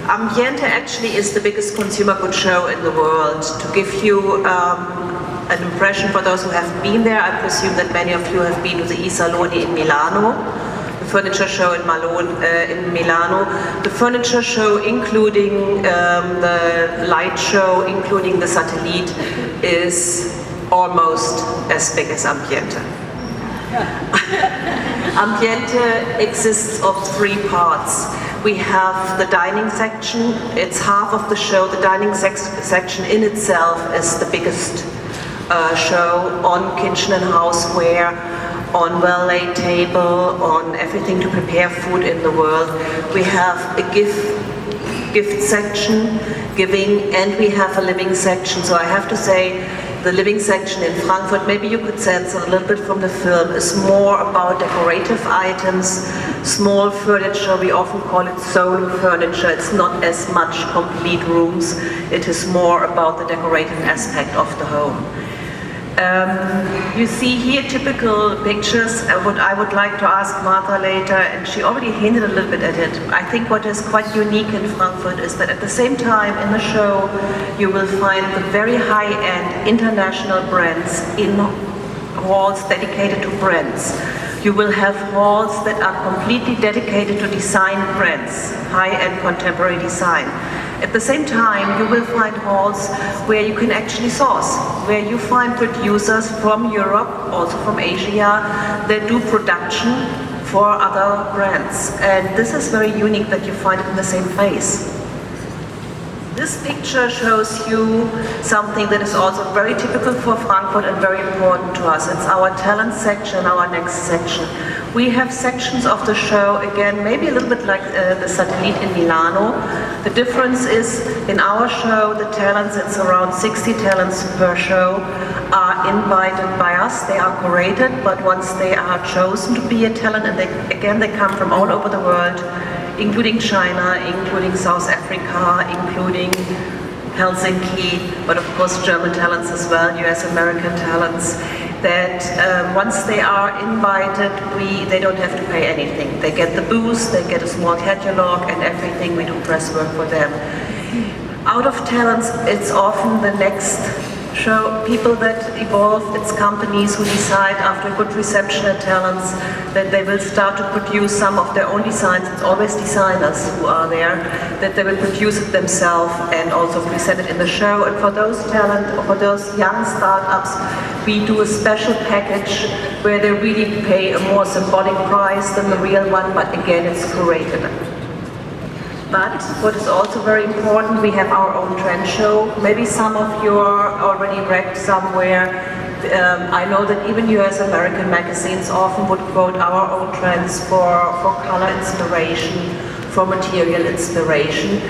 Ambiente actually is the biggest consumer goods show in the world. To give you an impression for those who haven't been there, I presume that many of you have been to the Saloni in Milano, the furniture show in Milano. The furniture show, including the light show, including the satellite, is almost as big as Ambiente. Ambiente exists of three parts. We have the dining section. It's half of the show. The dining section in itself is the biggest show on kitchen and houseware, on well-laid table, on everything to prepare food in the world. We have a gift section, giving, and we have a living section. So I have to say, the living section in Frankfurt, maybe you could sense a little bit from the film, is more about decorative items, small furniture. We often call it solo furniture. It's not as much complete rooms. It is more about the decorative aspect of the home. You see here typical pictures. What I would like to ask Martha later, and she already hinted a little bit at it. I think what is quite unique in Frankfurt is that at the same time in the show you will find the very high-end international brands in halls dedicated to brands. You will have halls that are completely dedicated to design brands, high-end contemporary design. At the same time, you will find halls where you can actually source, where you find producers from Europe, also from Asia, that do production for other brands. And this is very unique that you find it in the same place. This picture shows you something that is also very typical for Frankfurt and very important to us. It's our talent section, our next section. We have sections of the show, again, maybe a little bit like the satellite in Milano. The difference is, in our show, the talents, it's around 60 talents per show, are invited by us. They are curated, but once they are chosen to be a talent, and they come from all over the world, including China, including South Africa, including Helsinki, but of course German talents as well, US American talents, that once they are invited, they don't have to pay anything. They get the booth, they get a small catalog and everything. We do press work for them. Out of talents, it's often the next show, people that evolve, it's companies who decide after a good reception at talents that they will start to produce some of their own designs. It's always designers who are there, that they will produce it themselves and also present it in the show. And for those talent, or for those young startups, we do a special package where they really pay a more symbolic price than the real one, but again, it's curated. But what is also very important, we have our own trend show. Maybe some of you are already read somewhere. I know that even US American magazines often would quote our own trends for color inspiration, for material inspiration.